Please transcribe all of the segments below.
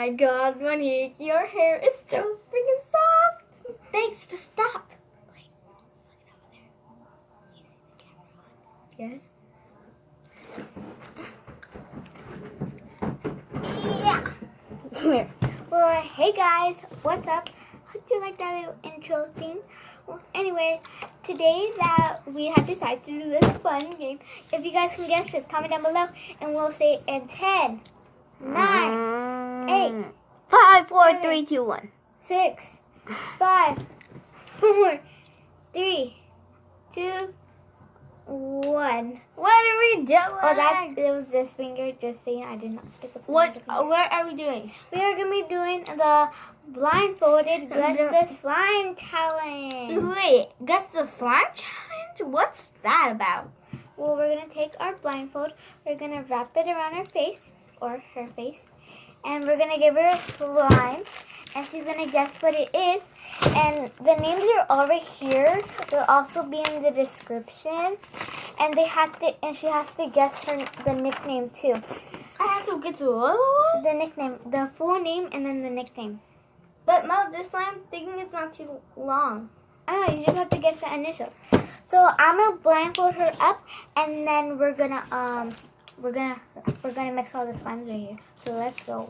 my god, Monique, your hair is so freaking soft. Thanks, but stop. Wait, look over there. You see the camera on? Yes. Yeah. Well, hey guys, what's up? Hope you like that little intro thing. Well, anyway, today that we have decided to do this fun game. If you guys can guess, just comment down below, and we'll say in 10, 9, 8, 5, 4, 7, 3, 2, 1. 6, 5, 4, 3, 2, 1. What are we doing? Oh, it was this finger. Just saying, I did not stick a finger. What are we doing? We are gonna be doing the blindfolded guess the slime challenge. Wait, guess the slime challenge? What's that about? Well, we're gonna take our blindfold. We're gonna wrap it around her face or her face, and we're gonna give her a slime, and she's gonna guess what it is. And the names are all right here. They'll also be in the description. And she has to guess the nickname too. I have to get to what? The nickname, the full name, and then the nickname. But Mel, this slime thing is not too long. I know, you just have to guess the initials. So I'm gonna blindfold her up, and then we're gonna mix all the slimes right here. So let's go.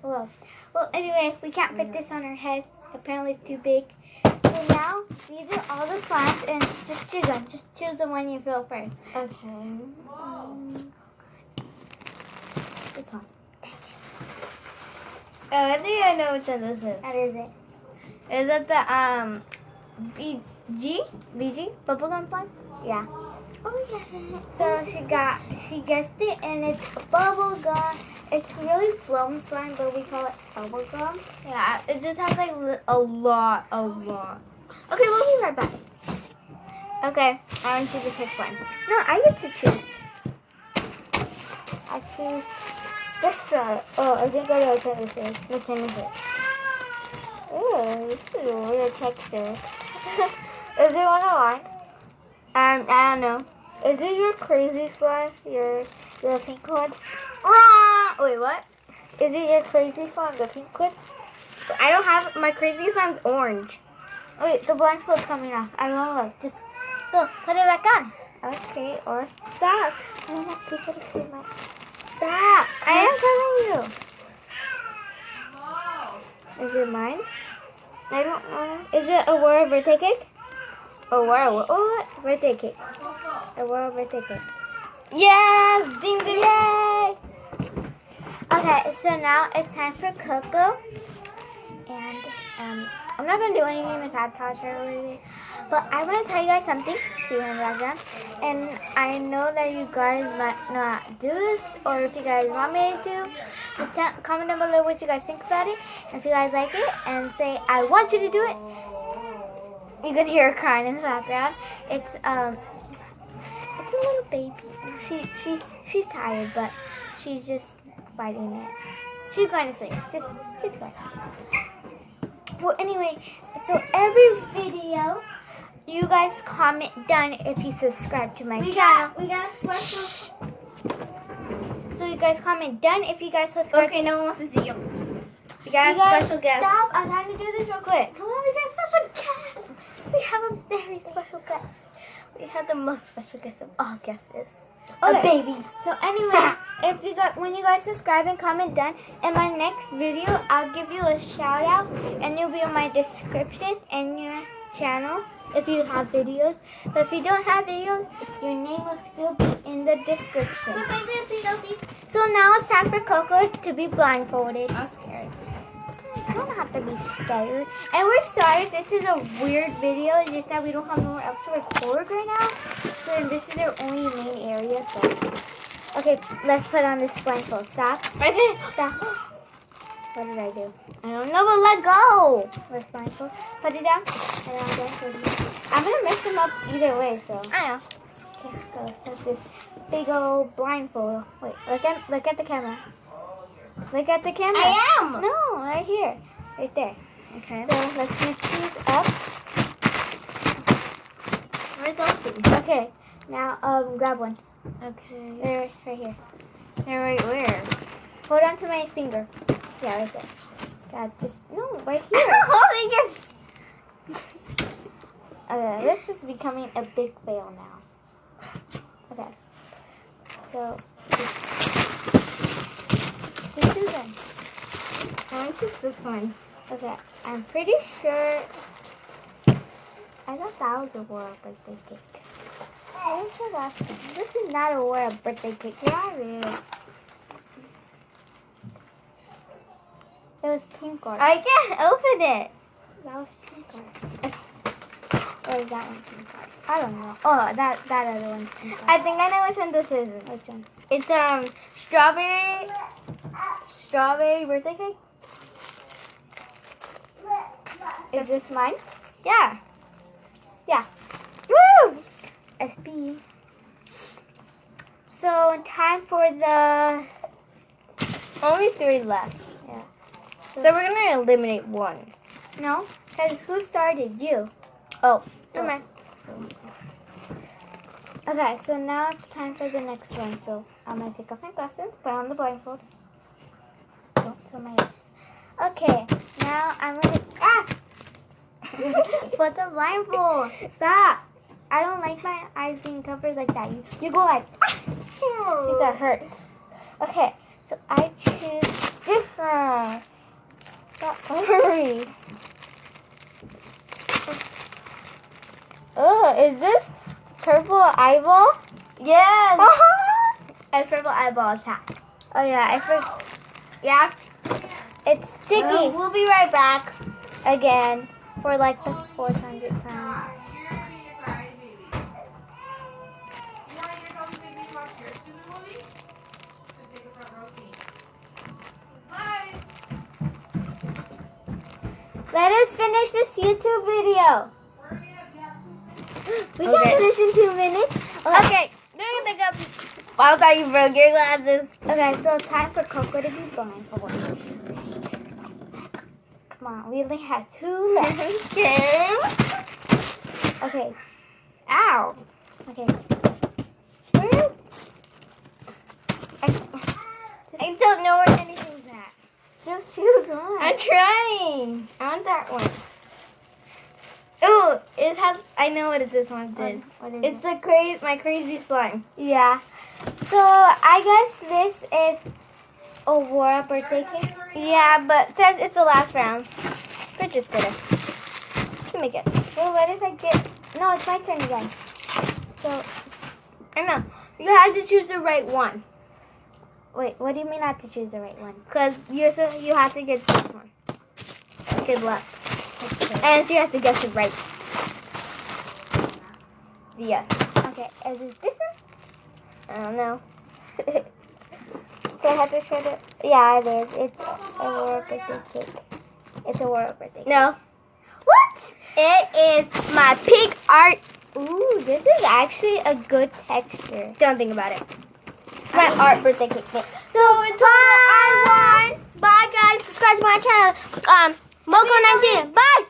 Whoa. Well, anyway, we can't fit this on her head. Apparently, it's too big. So now, these are all the slimes, and just choose one. Just choose the one you feel first. Okay. This one. Oh, I think I know which one this is. That is it. Is it the BG bubblegum slime? Yeah. Oh yeah. So she guessed it, and it's bubble gum. It's really foam slime, but we call it bubble gum. Yeah, it just has like a lot. Okay, we'll be right back. Okay, I want you to pick one. No, I get to choose. I choose this one. Oh, I think I know which one this is. Which one is it? Oh, this is a weird texture. Is it one I like? I don't know. Is it your crazy slime? Your pink one? Wait, what? Is it your crazy slime, the pink one? I don't have my crazy slime's orange. Wait, the blindfold's coming off. I don't know. Just go, put it back on. Okay, or stop. I don't have people to see my. Stop! I am telling you. Is it mine? I don't know. Is it Aurora Birthday cake? What? Birthday cake. Aurora Birthday cake. Yes! Ding ding! Yay! Okay, so now it's time for Koko. And I'm not gonna do anything with sabotage or anything, but I want to tell you guys something. See you in the background. And I know that you guys might not do this, or if you guys want me to, just comment down below what you guys think about it. And if you guys like it, and say I want you to do it. You can hear her crying in the background. It's a little baby. She's tired, but she's just fighting it. She's going to sleep. She's going. Well, anyway, so every video, you guys comment done if you subscribe to my channel. We got a special. So you guys comment done if you guys subscribe. Okay, no one wants to see you. We got a special guest. Stop! I'm trying to do this real quick. Come on, we got a special guest. We have a very special guest. We have the most special guest of all guests. Okay. A baby. So anyway, when you guys subscribe and comment done, in my next video, I'll give you a shout out, and you'll be in my description and your channel if you have videos. But if you don't have videos, your name will still be in the description. So now it's time for Koko to be blindfolded. I'm scared. I don't have to be scared. And we're sorry if this is a weird video. It's just that we don't have nowhere else to record right now. So this is our only main area. So, okay, let's put on this blindfold. Stop. Okay. Stop. What did I do? I don't know, but let go. Let's blindfold. Put it down. And I'm gonna mix them up either way. So. I know. Okay, so let's put this big old blindfold. Wait, look at the camera. Look at the camera. I am. No, right here. Right there. Okay. So let's mix these up. Where's Elsie? Okay. Now grab one. Okay. There, right here. Right where? Hold on to my finger. Yeah, right there. God, just no, right here. Holding your. Okay, this is becoming a big fail now. Okay, so just do them. I want to choose this one. Okay, I'm pretty sure. I thought that was Aurora birthday cake. What was the last one? This is not Aurora birthday cake. Yeah, it is. It was pink or I can't open it. that was pink or or is that one pink or? I don't know. Oh, that other one's pink or. I think I know which one this is. Which one? It's strawberry birthday cake. Is this mine? Yeah. Yeah. Woo! SB. So time for the Only 3 left. yeah. So we're gonna eliminate 1. No, because who started? You. Oh, So- never mind. Okay, so now it's time for the next one. So I'm gonna take off my glasses, put on the blindfold. Don't tell my eyes. Okay, now I'm gonna put the blindfold. Stop! I don't like my eyes being covered like that. You go like see that hurts. Okay, so I choose this one. Stop hurry. Oh, is this purple eyeball? Yes. A purple eyeball attack. Oh yeah, I forgot. Yeah. It's sticky We'll be right back. again for like the 400th time. Let us finish this YouTube video. We Okay. can finish in 2 minutes. Okay. We're gonna go. I thought you broke your glasses. Okay, so time for Koko to be blindfolded. Come on, we only have 2 left. Okay. Okay, Ow. okay. I don't know where anything's at. Just choose one. I'm trying. I want that one. Ooh, it has. I know what this one is. What is It's the my crazy slime. Yeah. So I guess this is Aurora birthday cake. Yeah, but since it's the last round, we're just gonna make it. Well, what if I get? No, it's my turn again. So I know. You have to choose the right one. wait, what do you mean I have to choose the right one? Because you have to get this one. Good luck. Okay. And she has to guess it right. Yeah. Okay. Is it this one? I don't know. Do I have to try it? Yeah, it is. It's Aurora birthday cake. It's Aurora birthday cake. No. What? It is my pink art. Ooh, this is actually a good texture. Don't think about it. My art birthday cake. So in total, Bye. I won. Bye, guys. Subscribe to my channel. Moko19. Bye.